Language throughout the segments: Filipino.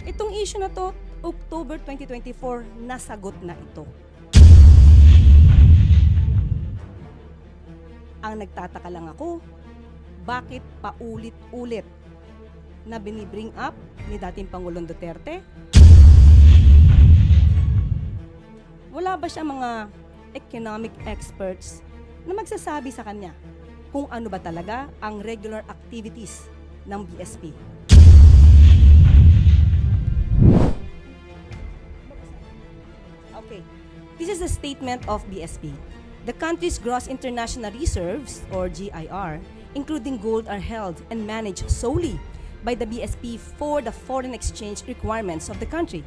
Itong issue na to, October 2024, nasagot na ito. Ang nagtataka lang ako, bakit paulit-ulit na binibring up ni dating Pangulong Duterte? Wala ba siya mga economic experts na magsasabi sa kanya kung ano ba talaga ang regular activities ng BSP? Okay, this is a statement of BSP. The country's gross international reserves, or GIR, including gold, are held and managed solely by the BSP for the foreign exchange requirements of the country.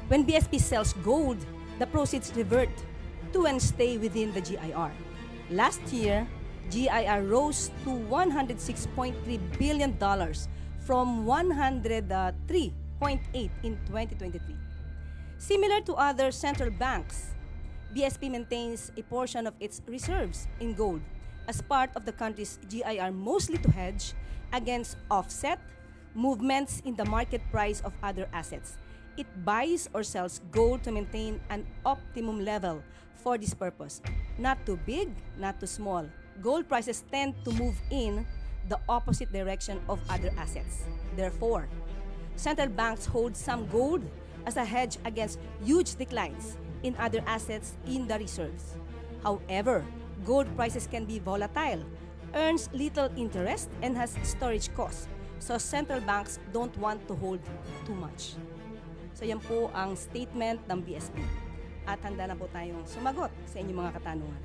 When BSP sells gold, the proceeds revert to and stay within the GIR. Last year, GIR rose to $106.3 billion from $103.8 in 2023. Similar to other central banks, BSP maintains a portion of its reserves in gold as part of the country's GIR, mostly to hedge against offset movements in the market price of other assets. It buys or sells gold to maintain an optimum level for this purpose. Not too big, not too small. Gold prices tend to move in the opposite direction of other assets. Therefore, central banks hold some gold as a hedge against huge declines in other assets in the reserves. However, gold prices can be volatile, earns little interest, and has storage costs. So central banks don't want to hold too much. So yan po ang statement ng BSP. At handa na po tayong sumagot sa inyong mga katanungan.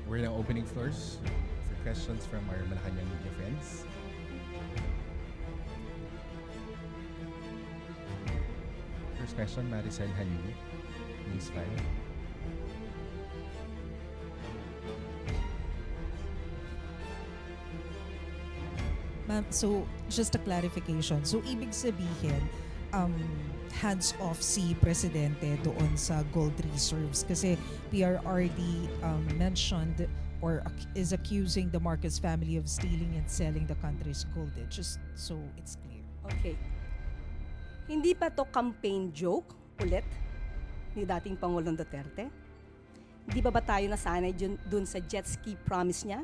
We're now opening floors for questions from our Malacanang media friends. First question, Maricel Halili, News 5. Ma'am, so just a clarification. So ibig sabihin, hands-off si Presidente doon sa gold reserves kasi PRRD mentioned or is accusing the Marcos family of stealing and selling the country's gold. Just so it's clear. Okay. Hindi pa to campaign joke ulit ni dating Pangulong Duterte? Di ba tayo nasanay dun sa jet ski promise niya?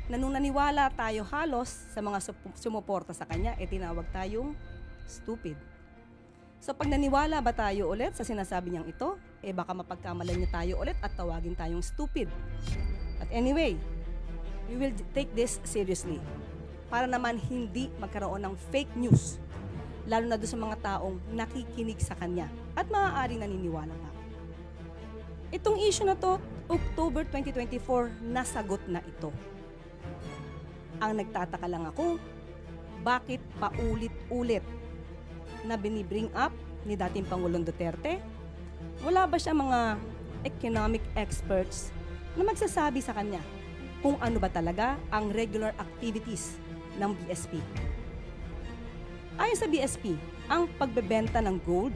Na nung naniwala tayo halos sa mga sumuporta sa kanya, tinawag tayong stupid. So pag naniwala ba tayo ulit sa sinasabi niyang ito, baka mapagkamalan niya tayo ulit at tawagin tayong stupid. But anyway, we will take this seriously para naman hindi magkaroon ng fake news, lalo na doon sa mga taong nakikinig sa kanya at maaaring naniniwala pa. Itong issue na to, October 2024, nasagot na ito. Ang nagtataka lang ako, bakit paulit-ulit na binibring up ni dating Pangulong Duterte? Wala ba siya mga economic experts na magsasabi sa kanya kung ano ba talaga ang regular activities ng BSP? Ayon sa BSP, ang pagbebenta ng gold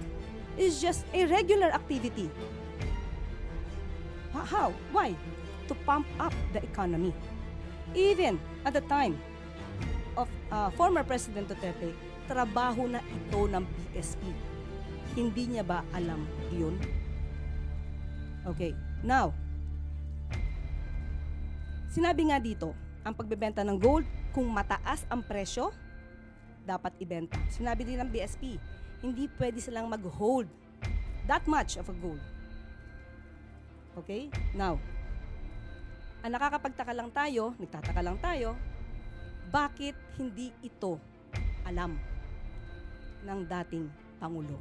is just a regular activity. How? Why? To pump up the economy. Even at the time of former President Duterte, trabaho na ito ng BSP. Hindi niya ba alam yun? Okay, now, sinabi nga dito, ang pagbebenta ng gold, kung mataas ang presyo, dapat ibenta. Sinabi din ng BSP, hindi pwede silang mag-hold that much of a gold. Okay? Now, ang nagtataka lang tayo, bakit hindi ito alam ng dating Pangulo?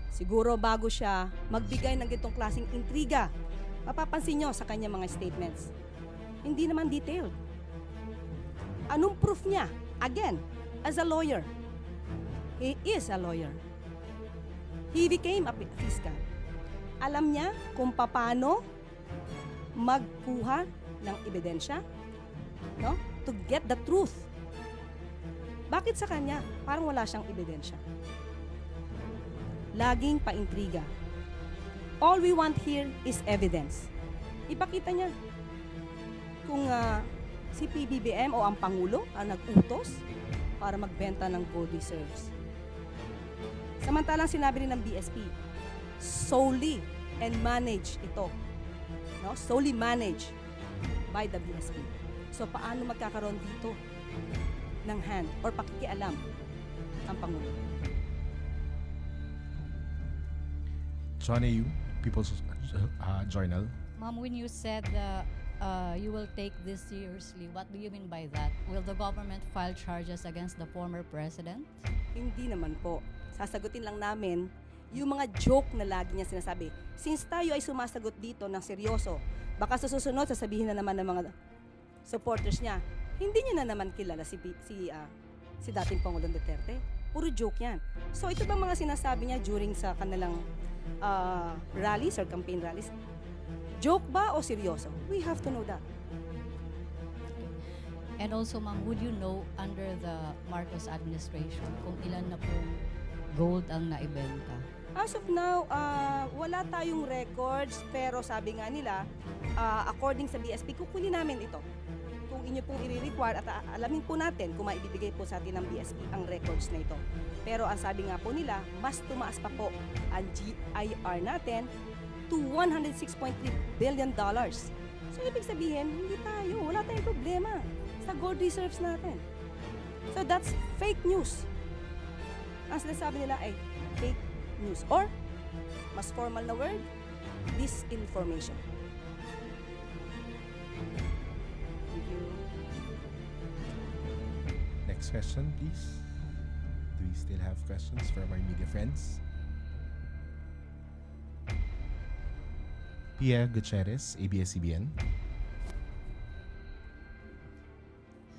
Siguro bago siya magbigay ng ganitong klaseng intriga, mapapansin nyo sa kanya mga statements, hindi naman detailed. Anong proof niya? Again, as a lawyer. He is a lawyer. He became a fiscal. Alam niya kung paano magkuha ng ebidensya, no? To get the truth. Bakit sa kanya parang wala siyang ebidensya? Laging paintriga. All we want here is evidence. Ipakita niya kung si PBBM o ang Pangulo ang nag-utos para magbenta ng gold reserves. Samantalang sinabi rin ng BSP, solely and manage ito. No? Solely managed by the BSP. So paano magkakaroon dito ng hand or pakikialam ang Pangulo? John A.U., People's Journal. Ma'am, when you said you will take this seriously, what do you mean by that? Will the government file charges against the former president? Hindi naman po. Sasagutin lang namin yung mga joke na lagi niya sinasabi. Since tayo ay sumasagot dito ng seryoso, baka sa susunod sasabihin na naman ng mga supporters niya, hindi niya na naman kilala si dating Pangulong Duterte. Puro joke yan. So ito bang mga sinasabi niya during sa kanilang rallies or campaign rallies? Joke ba o seryoso? We have to know that. And also, ma'am, would you know under the Marcos administration kung ilan na pong gold ang naibenta? As of now, wala tayong records pero sabi nga nila, according sa BSP, kukunin namin ito. Kung inyo pong i-require at alamin po natin kung maibibigay po sa atin ng BSP ang records na ito. Pero ang sabi nga po nila, mas tumaas pa po ang GIR natin to $106.3 billion. So ibig sabihin, hindi tayo, wala tayong problema sa gold reserves natin. So that's fake news. Ang sinasabi nila ay fake news or mas formal na word, disinformation. Thank you. Next question, please. Do we still have questions from our media friends? Pia Gutierrez, ABS-CBN.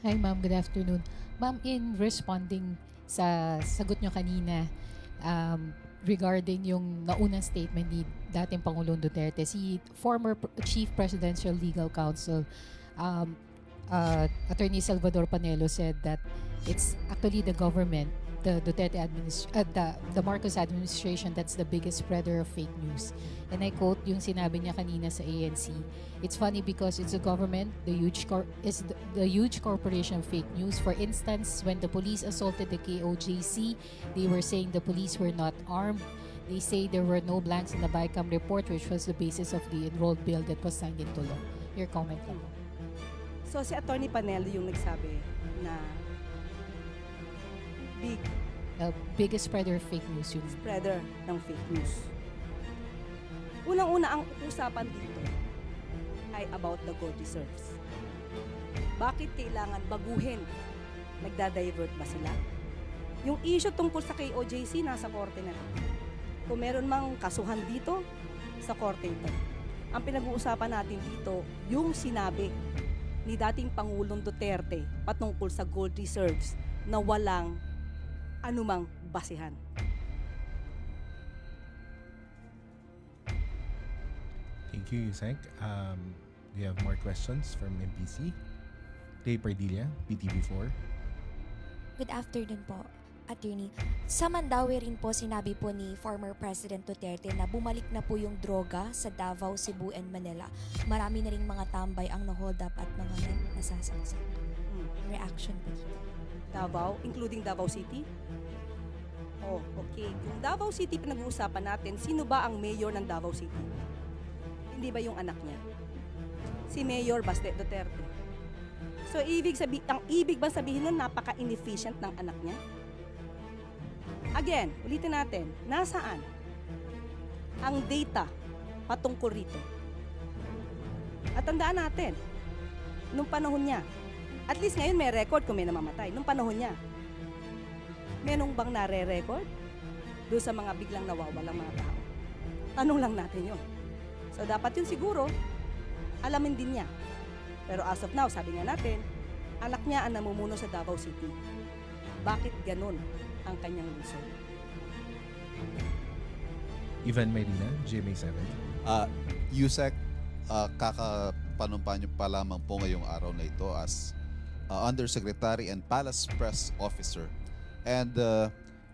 Hi ma'am, good afternoon. Ma'am, in responding sa sagot nyo kanina regarding yung naunang statement ni dating Pangulong Duterte, si former Chief Presidential Legal Counsel Attorney Salvador Panelo said that it's actually the government, the Duterte the Marcos administration that's the biggest spreader of fake news. And I quote yung sinabi niya kanina sa ANC. It's funny because it's the government, the huge corporation of fake news. For instance, when the police assaulted the KOJC, they were saying the police were not armed. They say there were no blanks in the BICAM report, which was the basis of the enrolled bill that was signed into law. Your comment lang. So si Attorney Panelo yung nagsabi na big Biggest spreader of fake news yun. spreader ng fake news. Unang-una ang usapan dito ay about the gold reserves. Bakit kailangan baguhin? Nagda-divert ba sila? Yung issue tungkol sa KOJC nasa korte na. Kung meron mang kasuhan dito, sa korte ito. Ang pinag-uusapan natin dito, yung sinabi ni dating Pangulong Duterte patungkol sa gold reserves na walang anumang basihan. Thank you, Yusek. We have more questions from MPC. Ray Pardilla, PTV4. Good afternoon po, Attorney. Sa Mandaue rin po sinabi po ni former President Duterte na bumalik na po yung droga sa Davao, Cebu, and Manila. Marami na rin mga tambay ang na-hold up at mga nasasaksak. Reaction po dito. Davao, including Davao City? Oh, okay. Yung Davao City pinag-uusapan natin, sino ba ang mayor ng Davao City? Hindi ba yung anak niya? Si Mayor Baste Duterte. So, ang ibig ba sabihin nun, napaka-inefficient ng anak niya? Again, ulitin natin, nasaan ang data patungkol rito? At tandaan natin, nung panahon niya, at least ngayon may record kung may namamatay, nung panahon niya, menong bang nare-record doon sa mga biglang nawawalang mga tao? Tanong lang natin yun. So, dapat yun siguro, alamin din niya. Pero as of now, sabi nga natin, anak niya ang namumuno sa Davao City. Bakit ganun ang kanyang reason? Ivan Marina, GMA7. Yusek, kakapanumpa niyo pa lamang po ngayong araw na ito as Undersecretary and Palace Press Officer. And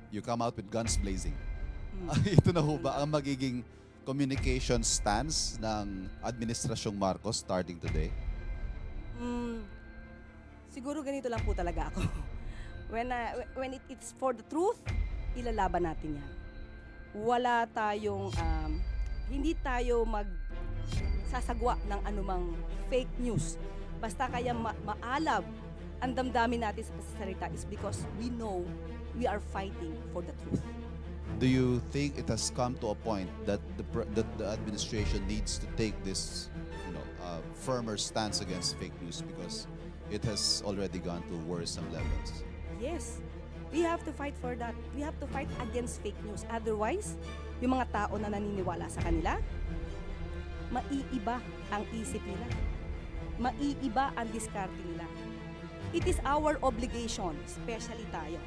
you come out with guns blazing. Ito na ho ba ang magiging communication stance ng Administrasyong Marcos starting today? Siguro ganito lang po talaga ako. When it's for the truth, ilalaban natin yan. Wala tayong, hindi tayo magsasagwa ng anumang fake news. Basta kaya maalab ang damdamin natin sa salita is because we know we are fighting for the truth. Do you think it has come to a point that that the administration needs to take this, firmer stance against fake news because it has already gone to worrisome levels? Yes, we have to fight for that. We have to fight against fake news. Otherwise, yung mga tao na naniniwala sa kanila, maiiba ang isip nila. Maiiba ang diskarte nila. It is our obligation, especially tayo,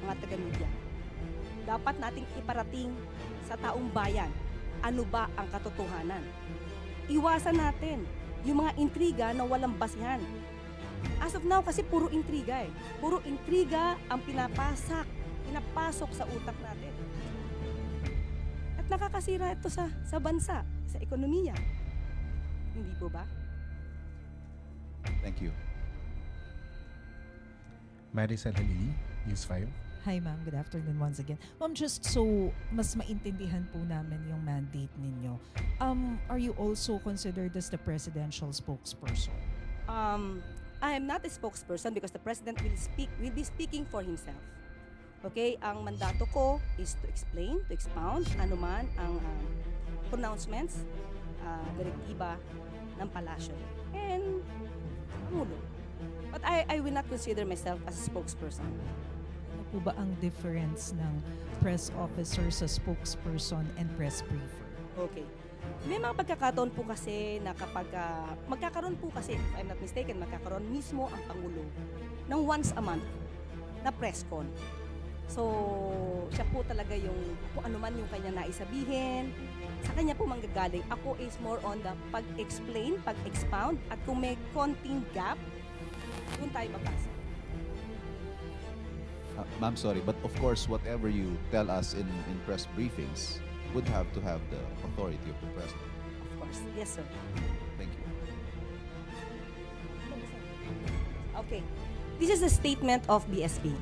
mga taga-media. Dapat nating iparating sa taong bayan ano ba ang katotohanan. Iwasan natin yung mga intriga na walang basihan. As of now, kasi puro intriga eh. Puro intriga ang pinapasok sa utak natin. At nakakasira ito sa bansa, sa ekonomiya. Hindi po ba? Thank you. Maricel Halili, News 5. Hi ma'am, good afternoon once again. Ma'am, just so mas maintindihan po namin yung mandate ninyo, are you also considered as the presidential spokesperson? I am not a spokesperson because the president will be speaking for himself. Okay, ang mandato ko is to explain, to expound anuman ang pronouncements, direktiba ng palasyo and Pangulo. But I will not consider myself as a spokesperson. Ano po ba ang difference ng press officer sa spokesperson and press briefer? Okay. May mga pagkakataon po kasi na kapag magkakaroon po kasi, if I'm not mistaken, magkakaroon mismo ang Pangulo ng once a month na press con. So, siya po talaga yung kung ano man yung kanya naisabihin, sa kanya po manggagaling. Ako is more on the pag-explain, pag-expound, at kung may konting gap, doon tayo magbasa. Ma'am, sorry, but of course, whatever you tell us in press briefings would have to have the authority of the president. Of course. Yes, sir. Thank you. Okay. This is a statement of BSP.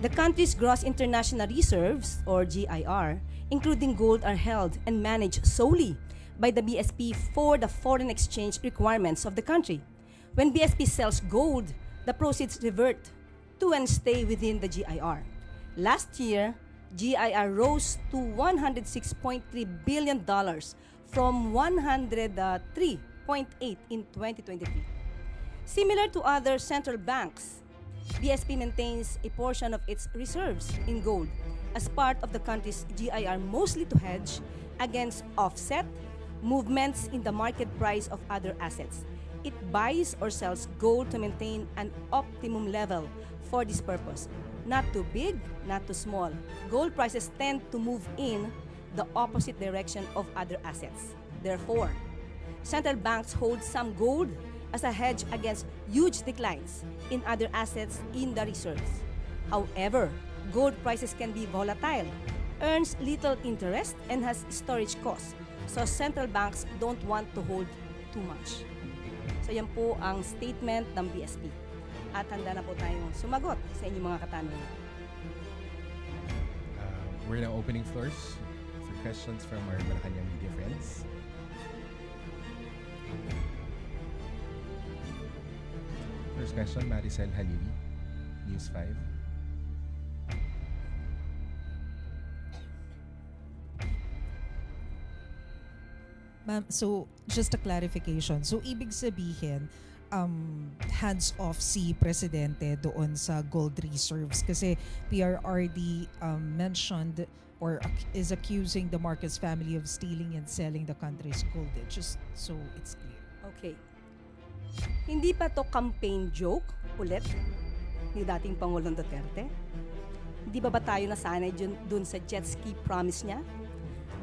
The country's gross international reserves, or GIR, including gold, are held and managed solely by the BSP for the foreign exchange requirements of the country. When BSP sells gold, the proceeds revert to and stay within the GIR. Last year, GIR rose to $106.3 billion from $103.8 in 2023. Similar to other central banks, BSP maintains a portion of its reserves in gold as part of the country's GIR, mostly to hedge against offset movements in the market price of other assets. It buys or sells gold to maintain an optimum level for this purpose. Not too big, not too small. Gold prices tend to move in the opposite direction of other assets. Therefore, central banks hold some gold as a hedge against huge declines in other assets in the reserves. However, gold prices can be volatile, earns little interest, and has storage costs. So central banks don't want to hold too much. So yan po ang statement ng BSP. At handa na po tayong sumagot sa inyong mga katanungan. We're now opening floors for questions from our Malacanang media friends. First question, Maricel Halili, News 5. Ma'am, so just a clarification. So ibig sabihin, hands off si Presidente doon sa gold reserves kasi PRRD mentioned or is accusing the Marcos family of stealing and selling the country's gold. Just so it's clear. Okay. Hindi pa to campaign joke ulit ni dating Pangulong Duterte? Hindi ba tayo nasanay dun sa jet ski promise niya?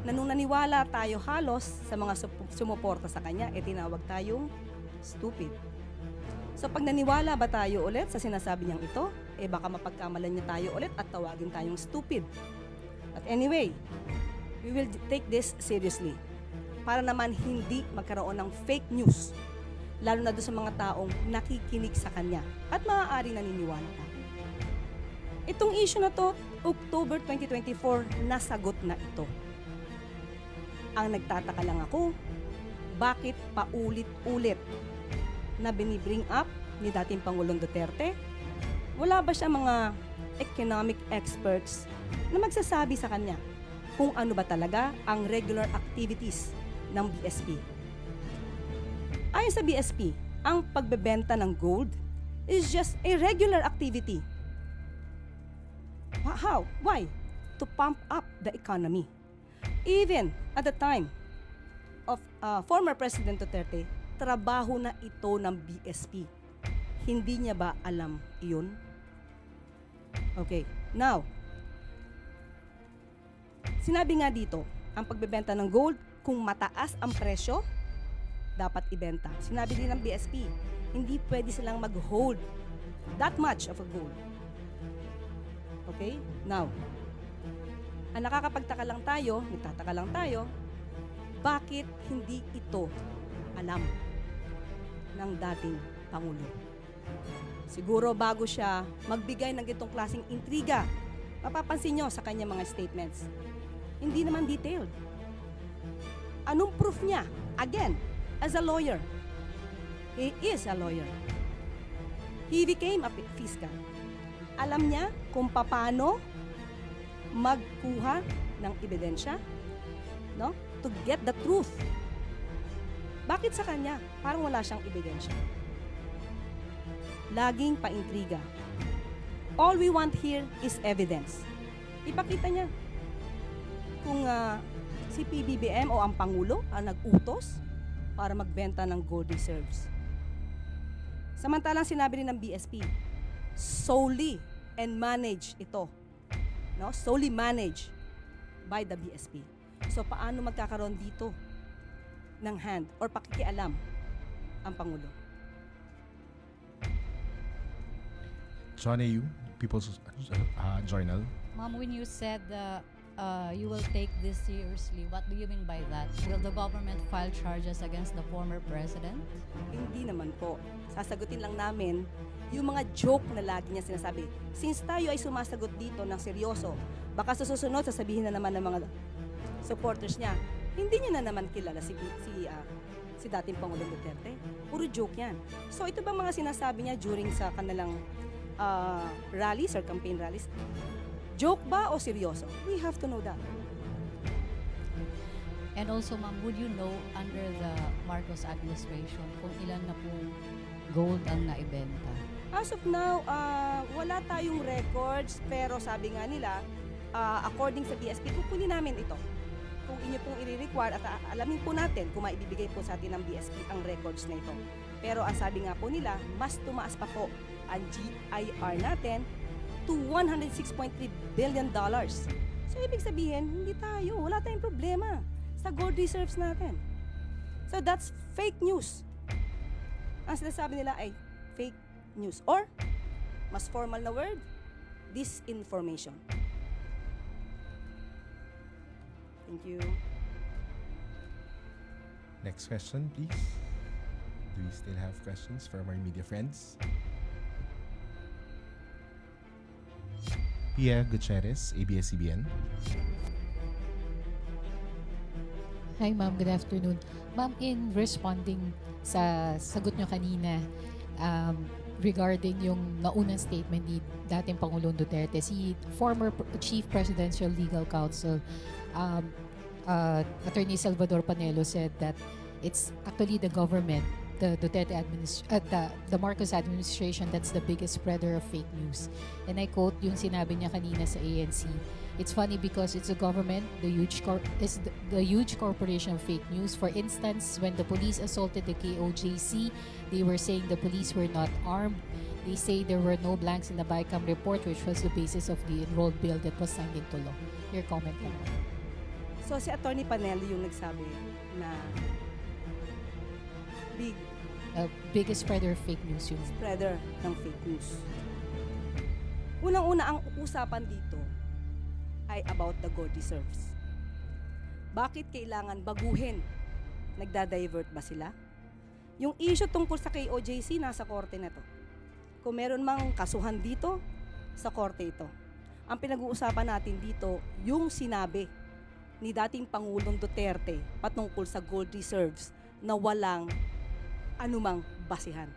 Na nung naniwala tayo halos sa mga sumuporta sa kanya, tinawag tayong stupid. So pag naniwala ba tayo ulit sa sinasabi niyang ito, baka mapagkamalan niya tayo ulit at tawagin tayong stupid. But anyway, we will take this seriously para naman hindi magkaroon ng fake news, lalo na doon sa mga taong nakikinig sa kanya at maaari naniniwala pa. Itong issue na to, October 2024, nasagot na ito. Ang nagtataka lang ako, bakit paulit-ulit na binibring up ni dating Pangulong Duterte? Wala ba siya mga economic experts na magsasabi sa kanya kung ano ba talaga ang regular activities ng BSP? Ayon sa BSP, ang pagbebenta ng gold is just a regular activity. How? Why? To pump up the economy. Even at the time of former President Duterte, trabaho na ito ng BSP. Hindi niya ba alam iyon? Okay, now, sinabi nga dito, ang pagbebenta ng gold, kung mataas ang presyo, dapat ibenta. Sinabi din ng BSP, hindi pwede silang mag-hold that much of a gold. Okay? Now, ang nagtataka lang tayo, bakit hindi ito alam ng dating Pangulo? Siguro bago siya magbigay ng itong klaseng intriga, mapapansin nyo sa kanya mga statements, hindi naman detailed. Anong proof niya? Again, as a lawyer, he is a lawyer. He became a fiscal. Alam niya kung paano magkuha ng ebidensya, no? To get the truth. Bakit sa kanya? Parang wala siyang ebidensya. Laging paintriga. All we want here is evidence. Ipakita niya kung si PBBM o ang Pangulo ang nag-utos para magbenta ng gold reserves. Samantalang sinabi rin ng BSP, solely and manage ito. No? Solely managed by the BSP. So paano magkakaroon dito ng hand or pakikialam ang Pangulo? John A.U., People's Journal. Ma'am, when you said you will take this seriously, what do you mean by that? Will the government file charges against the former president? Hindi naman po. Sasagutin lang namin yung mga joke na lagi niya sinasabi. Since tayo ay sumasagot dito ng seryoso, baka sa susunod sasabihin na naman ng mga supporters niya, hindi niya na naman kilala si dating Pangulong Duterte. Puro joke yan. So ito ba mga sinasabi niya during sa kanilang rallies or campaign rallies? Joke ba o seryoso? We have to know that. And also, ma'am, would you know under the Marcos administration kung ilan na pong gold ang naibenta? As of now, wala tayong records, pero sabi nga nila, according sa BSP, kukunin namin ito. Kung inyo pong i-require at alamin po natin kung maibibigay po sa atin ng BSP ang records na ito. Pero ang sabi nga po nila, mas tumaas pa po ang GIR natin to $106.3 billion. So ibig sabihin, hindi tayo, wala tayong problema sa gold reserves natin. So that's fake news. Ang sinasabi nila ay fake news or mas formal na word, disinformation. Thank you. Next question, please. Do we still have questions from our media friends? Pia Gutierrez, ABS-CBN. Hi ma'am, good afternoon. Ma'am, in responding sa sagot nyo kanina regarding yung naunang statement ni dating Pangulong Duterte, si former Chief Presidential Legal Counsel Attorney Salvador Panelo said that it's actually the government, the Duterte the Marcos administration that's the biggest spreader of fake news. And I quote yung sinabi niya kanina sa ANC. It's funny because it's the government, the huge corporation of fake news. For instance, when the police assaulted the KOJC, they were saying the police were not armed. They say there were no blanks in the BICAM report, which was the basis of the enrolled bill that was signed into law. Your comment lang. So si Attorney Panelo yung nagsabi na Biggest spreader of fake news yun. spreader ng fake news. Unang-una, ang usapan dito ay about the gold reserves. Bakit kailangan baguhin? Nagda-divert ba sila? Yung issue tungkol sa KOJC, nasa korte na to. Kung meron mang kasuhan dito, sa korte ito. Ang pinag-uusapan natin dito, yung sinabi ni dating Pangulong Duterte patungkol sa gold reserves na walang anumang basihan.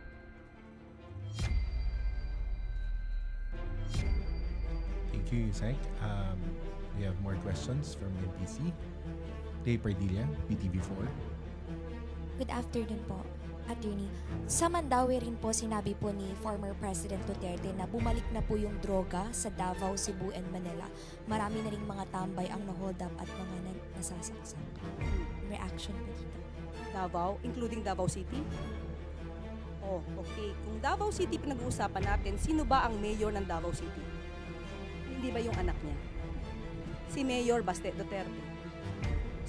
Thank you, Yusek. We have more questions from MPC. Tay Pardilla, PTV4. Good afternoon po, Attorney. Sa Mandaue rin po sinabi po ni former President Duterte na bumalik na po yung droga sa Davao, Cebu and Manila. Marami na ring mga tambay ang na-hold up at mga nasasaksak. Reaction po dito. Davao, including Davao City? Oh, okay. Kung Davao City pinag-uusapan natin, sino ba ang mayor ng Davao City? Hindi ba yung anak niya? Si Mayor Baste Duterte.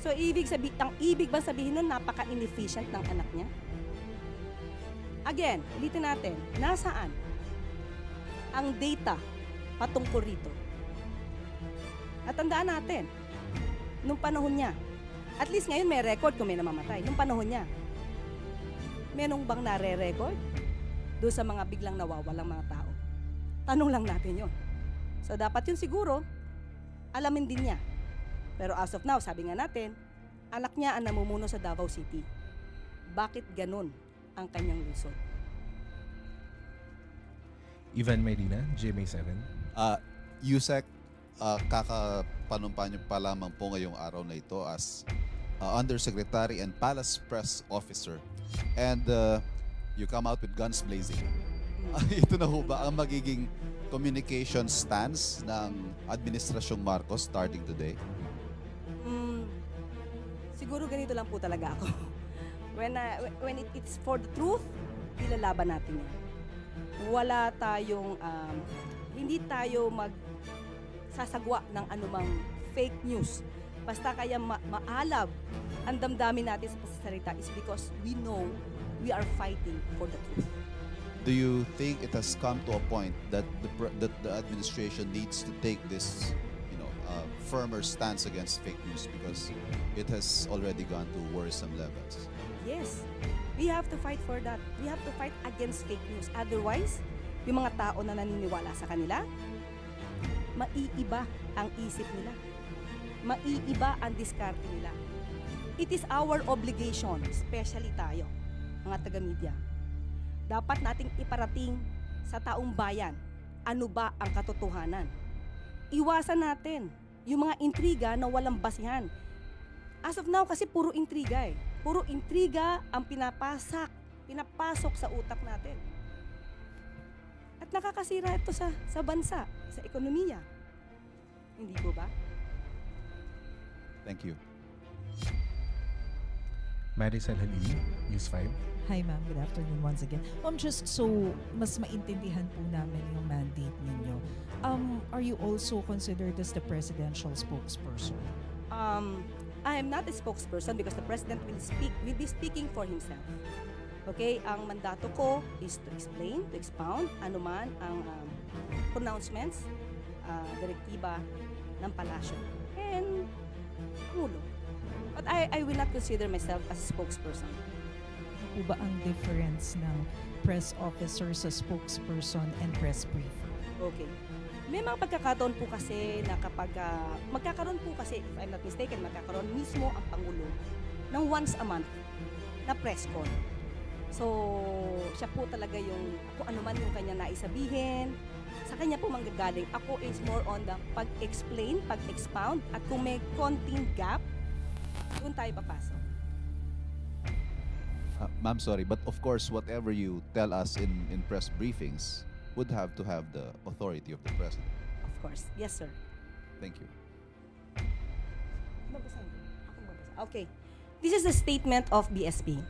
So, ang ibig ba sabihin nun, napaka-inefficient ng anak niya? Again, ulitin natin, nasaan ang data patungkol rito? At tandaan natin, nung panahon niya, at least ngayon may record kung may namamatay, nung panahon niya, menong bang nare-record doon sa mga biglang nawawalang mga tao? Tanong lang natin yon. So dapat yun siguro, alamin din niya. Pero as of now, sabi nga natin, anak niya ang namumuno sa Davao City. Bakit ganun ang kanyang lungsod? Ivan Medina, GMA7. Yusek, kakapanumpa niyo pa lamang po ngayong araw na ito as Undersecretary and Palace Press Officer. And you come out with guns blazing. Ito na ho ba ang magiging communication stance ng Administrasyong Marcos starting today? Siguro ganito lang po talaga ako. When it's for the truth, ilalaban natin yan. Wala tayong, hindi tayo magsasagwa ng anumang fake news. Basta kaya maalab ang damdamin natin sa pasasalita is because we know we are fighting for the truth. Do you think it has come to a point that the administration needs to take this, firmer stance against fake news because it has already gone to worrisome levels? Yes, we have to fight for that. We have to fight against fake news. Otherwise, yung mga tao na naniniwala sa kanila, maiiba ang isip nila. Maiiba ang diskarte nila. It is our obligation, especially tayo, mga taga-media. Dapat nating iparating sa taong bayan, ano ba ang katotohanan. Iwasan natin yung mga intriga na walang basihan. As of now, kasi puro intriga eh. Puro intriga ang pinapasok sa utak natin. At nakakasira ito sa bansa, sa ekonomiya. Hindi po ba? Thank you. Maricel Halili, News 5. Hi ma'am, good afternoon once again. Ma'am, just so mas maintindihan po namin yung mandate ninyo, are you also considered as the presidential spokesperson? I am not a spokesperson because the president will be speaking for himself. Okay, ang mandato ko is to explain, to expound anuman ang pronouncements, direktiba ng palasyo and Pangulo. But I will not consider myself as a spokesperson. Ano po ba ang difference ng press officer sa spokesperson and press briefer? Okay. May mga pagkakataon po kasi na kapag magkakaroon po kasi, if I'm not mistaken, magkakaroon mismo ang Pangulo ng once a month na press con. So, siya po talaga yung, kung ano man yung kanya naisabihin, sa kanya po manggagaling. Ako is more on the pag-explain, pag-expound, at kung may konting gap, doon tayo papasok. Ma'am, sorry, but of course, whatever you tell us in press briefings would have to have the authority of the president. Of course. Yes, sir. Thank you. Babasahin ko. Ako babasa. Okay. This is a statement of BSP.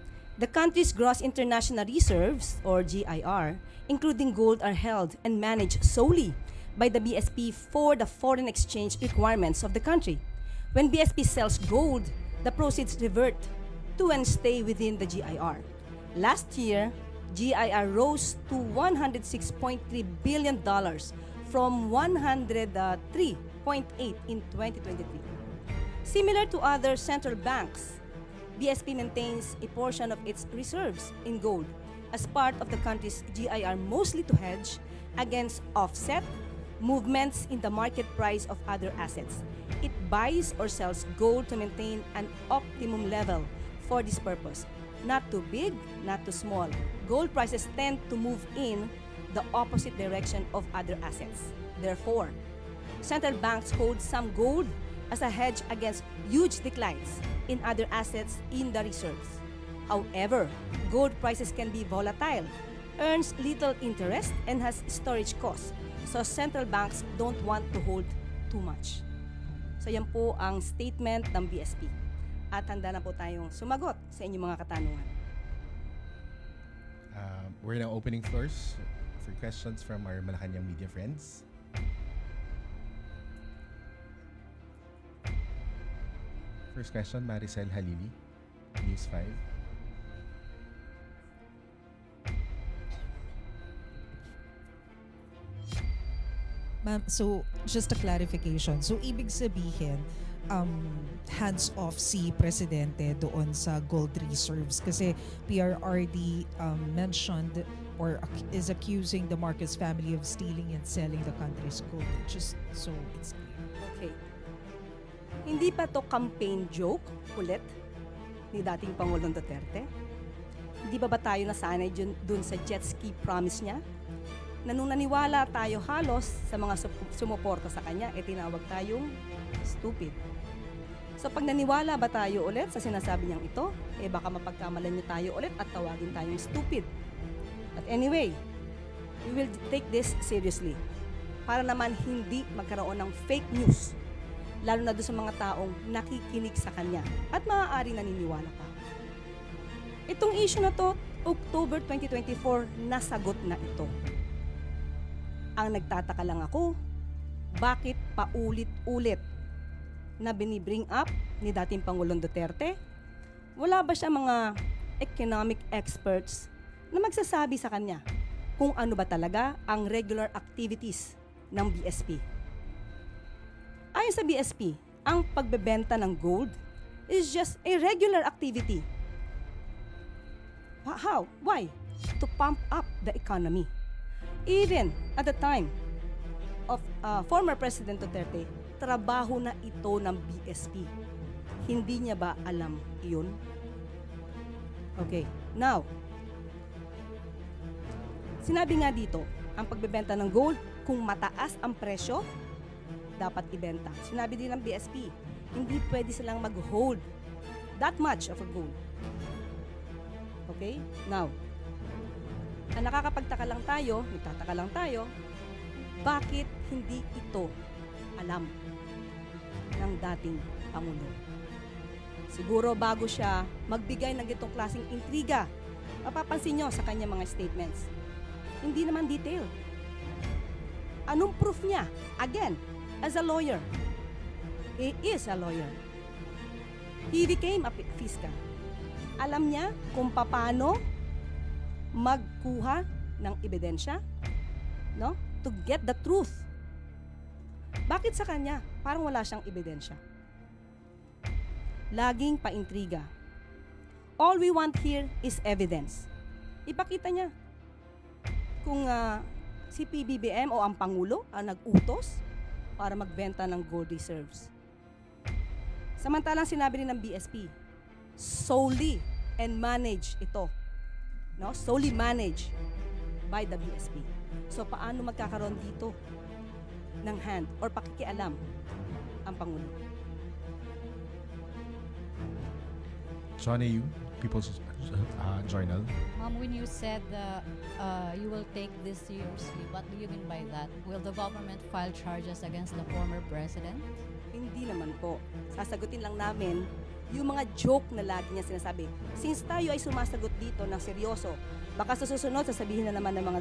The country's gross international reserves, or GIR, including gold, are held and managed solely by the BSP for the foreign exchange requirements of the country. When BSP sells gold, the proceeds revert to and stay within the GIR. Last year, GIR rose to $106.3 billion from $103.8 in 2023. Similar to other central banks, BSP maintains a portion of its reserves in gold as part of the country's GIR, mostly to hedge against offset, movements in the market price of other assets. It buys or sells gold to maintain an optimum level for this purpose. Not too big, not too small. Gold prices tend to move in the opposite direction of other assets. Therefore, central banks hold some gold as a hedge against huge declines in other assets in the reserves. However, gold prices can be volatile, earns little interest, and has storage costs. So central banks don't want to hold too much. So yan po ang statement ng BSP. At handa na po tayong sumagot sa inyong mga katanungan. We're now opening floors for questions from our Malacanang media friends. First question, Maricel Halili, News 5. Ma'am, so just a clarification. So ibig sabihin, hands-off si Presidente doon sa gold reserves kasi PRRD mentioned or is accusing the Marcos family of stealing and selling the country's gold. Just so it's clear. Okay. Hindi pa to campaign joke ulit ni dating Pangulong Duterte? Hindi ba tayo nasanay dun sa jet ski promise niya? Na nung naniwala tayo halos sa mga sumuporta sa kanya, tinawag tayong stupid. So pag naniwala ba tayo ulit sa sinasabi niyang ito, baka mapagkamalan niyo tayo ulit at tawagin tayong stupid. But anyway, we will take this seriously para naman hindi magkaroon ng fake news, lalo na doon sa mga taong nakikinig sa kanya at maaaring naniniwala pa. Itong issue na to, October 2024, nasagot na ito. Ang nagtataka lang ako, bakit paulit-ulit na binibring up ni dating Pangulong Duterte? Wala ba siya mga economic experts na magsasabi sa kanya kung ano ba talaga ang regular activities ng BSP? Ayon sa BSP, ang pagbebenta ng gold is just a regular activity. How? Why? To pump up the economy. Even at the time of former President Duterte, trabaho na ito ng BSP. Hindi niya ba alam iyon? Okay, now, sinabi nga dito, ang pagbebenta ng gold, kung mataas ang presyo, dapat ibenta. Sinabi din ng BSP, hindi pwede silang mag-hold that much of a gold. Okay, now, ang nakakapagtaka lang tayo, nagtataka lang tayo, bakit hindi ito alam ng dating Pangulo? Siguro bago siya magbigay ng gitong klaseng intriga, mapapansin nyo sa kanyang mga statements. Hindi naman detail. Anong proof niya? Again, as a lawyer. He is a lawyer. He became a fiscal. Alam niya kung paano magkuha ng ebidensya, no? To get the truth. Bakit sa kanya parang wala siyang ebidensya? Laging paintriga. All we want here is evidence. Ipakita niya kung si PBBM o ang Pangulo ang nag-utos para magbenta ng gold reserves. Samantalang sinabi rin ng BSP, solely and manage ito. No? Solely managed by the BSP. So paano magkakaroon dito ng hand or pakikialam ang Pangulo? John A.U., People's Journal. Ma'am, when you said you will take this seriously, what do you mean by that? Will the government file charges against the former president? Hindi naman po. Sasagutin lang namin yung mga joke na lagi niya sinasabi. Since tayo ay sumasagot dito ng seryoso, baka sa susunod sasabihin na naman ng mga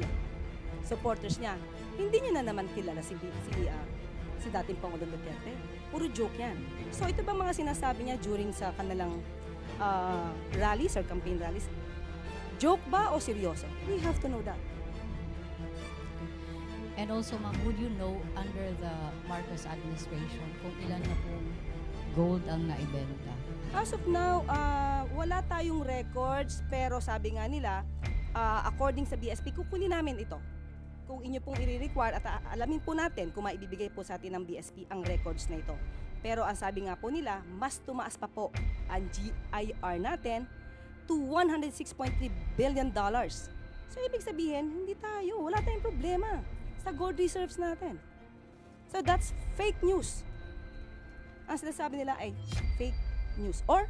supporters niya, hindi niya na naman kilala si dating Pangulong Duterte. Puro joke yan. So ito ba mga sinasabi niya during sa kanilang rallies or campaign rallies? Joke ba o seryoso? We have to know that. And also, ma'am, would you know under the Marcos administration kung ilan na pong gold ang naibenta? As of now, wala tayong records pero sabi nga nila, according sa BSP, kukunin namin ito. kung inyo pong i-require at alamin po natin kung maibibigay po sa atin ng BSP ang records na ito. Pero ang sabi nga po nila, mas tumaas pa po ang GIR natin to $106.3 billion. So ibig sabihin, hindi tayo, wala tayong problema sa gold reserves natin. So that's fake news. Ang sinasabi nila ay fake news or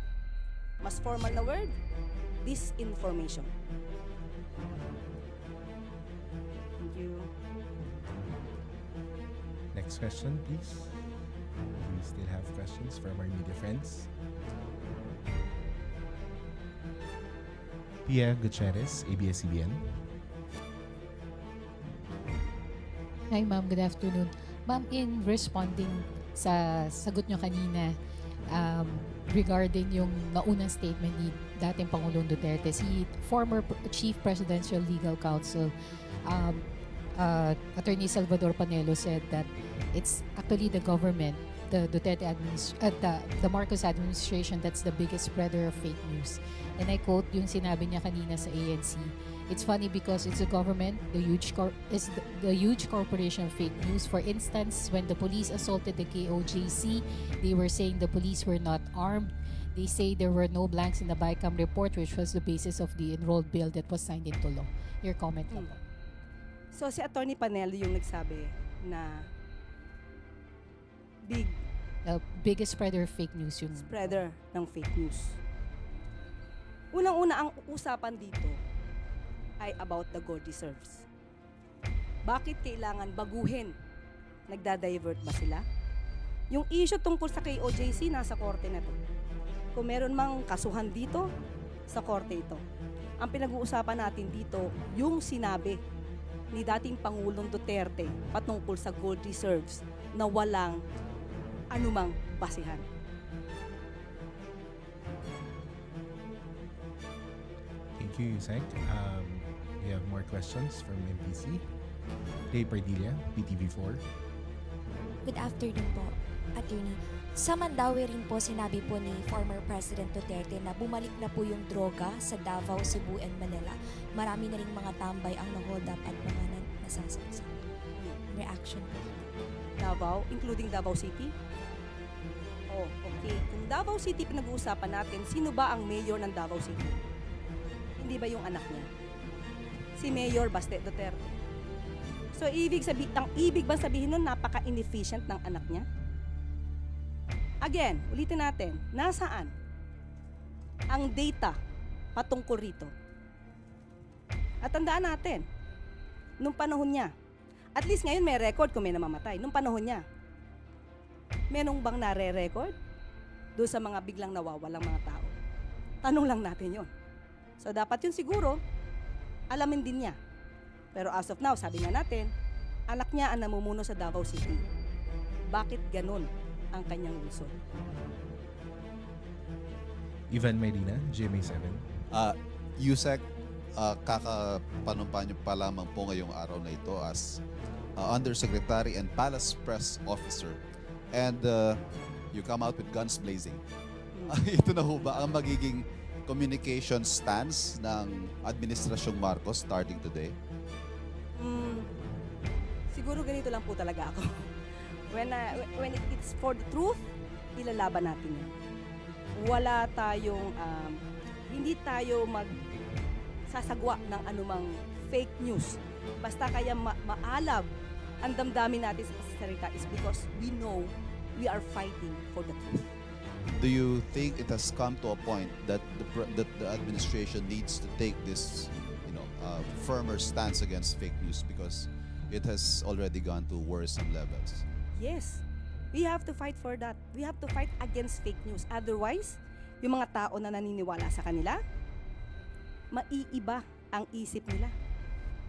mas formal na word, disinformation. Thank you. Next question, please. Do we still have questions from our media friends? Pia Gutierrez, ABS-CBN. Hi ma'am, good afternoon. Ma'am, in responding sa sagot nyo kanina regarding yung naunang statement ni dating Pangulong Duterte, si former Chief Presidential Legal Counsel Attorney Salvador Panelo said that it's actually the government, the Duterte the Marcos administration that's the biggest spreader of fake news. And I quote yung sinabi niya kanina sa ANC. It's funny because it's the government, the huge corporation of fake news. For instance, when the police assaulted the KOJC, they were saying the police were not armed. They say there were no blanks in the BICAM report, which was the basis of the enrolled bill that was signed into law. Your comment po. So si Attorney Panelo yung nagsabi na The biggest spreader of fake news yung spreader ng fake news. Unang-una, ang usapan dito ay about the gold reserves. Bakit kailangan baguhin? Nagda-divert ba sila? Yung issue tungkol sa KOJC, nasa korte na to. Kung meron mang kasuhan dito, sa korte ito. Ang pinag-uusapan natin dito, yung sinabi ni dating Pangulong Duterte patungkol sa gold reserves na walang anumang basihan. Thank you, Yusek. We have more questions from MPC. Ray Pardilla, PTV4. Good afternoon po, Attorney. Sa Mandaue rin po sinabi po ni former President Duterte na bumalik na po yung droga sa Davao, Cebu, and Manila. Marami na rin mga tambay ang na-hold up at mga nasasaksak. Reaction po. Davao, including Davao City? Oh, okay. Kung Davao City pinag-uusapan natin, sino ba ang mayor ng Davao City? Hindi ba yung anak niya? Si Mayor Baste Duterte. So, ang ibig bang sabihin nun, napaka-inefficient ng anak niya? Again, ulitin natin, nasaan ang data patungkol rito? At tandaan natin, nung panahon niya, at least ngayon may record kung may namamatay, nung panahon niya, merong bang nare-record doon sa mga biglang nawawalang mga tao? Tanong lang natin yon. So, dapat yun siguro, alamin din niya. Pero as of now, sabi nga natin, anak niya ang namumuno sa Davao City. Bakit ganun ang kanyang lungsod? Ivan Medina, GMA7. Yusek, kakapanumpa niyo pa lamang po ngayong araw na ito as Undersecretary and Palace Press Officer. And you come out with guns blazing. Ito na ho ba ang magiging communication stance ng Administrasyong Marcos starting today? Siguro ganito lang po talaga ako. When it's for the truth, ilalaban natin yan. Wala tayong, hindi tayo magsasagwa ng anumang fake news. Basta kaya maalab ang damdamin natin sa salita is because we know we are fighting for the truth. Do you think it has come to a point that the administration needs to take this, firmer stance against fake news because it has already gone to worrisome levels? Yes, we have to fight for that. We have to fight against fake news. Otherwise, yung mga tao na naniniwala sa kanila, maiiba ang isip nila.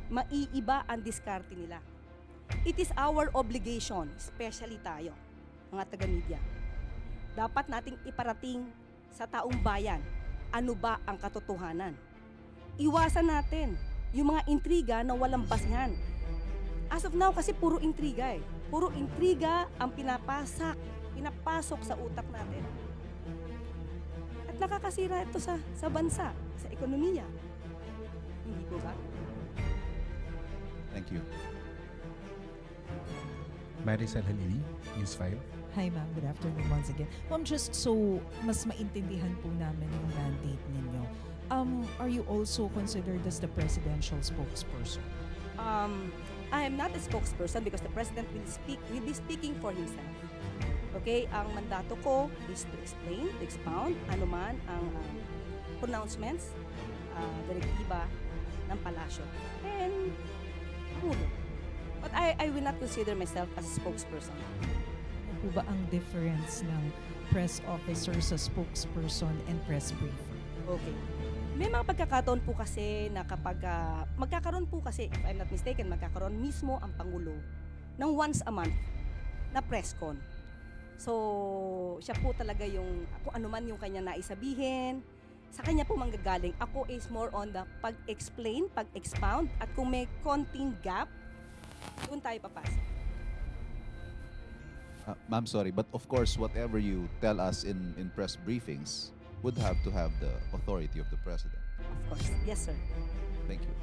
Maiiba ang diskarte nila. It is our obligation, especially tayo, mga taga-media. Dapat nating iparating sa taong bayan ano ba ang katotohanan. Iwasan natin yung mga intriga na walang basihan. As of now, kasi puro intriga eh. Puro intriga ang pinapasok sa utak natin. At nakakasira ito sa bansa, sa ekonomiya. Hindi po ba? Thank you. Maricel Halili, News 5. Hi ma'am, good afternoon once again. Ma'am, just so mas maintindihan po namin yung mandate ninyo, are you also considered as the presidential spokesperson? I am not a spokesperson because the president will be speaking for himself. Okay, ang mandato ko is to explain, to expound anuman ang pronouncements, direktiba ng palasyo. And Pangulo. But I will not consider myself as a spokesperson. Ano po ba ang difference ng press officer sa spokesperson and press briefer? Okay. May mga pagkakataon po kasi na kapag magkakaroon po kasi, if I'm not mistaken, magkakaroon mismo ang Pangulo ng once a month na press con. So, siya po talaga yung, kung ano man yung kanya naisabihin, sa kanya po manggagaling. Ako is more on the pag-explain, pag-expound, at kung may konting gap, doon tayo papasok. Ma'am, sorry, but of course, whatever you tell us in press briefings would have to have the authority of the president. Of course. Yes, sir. Thank you.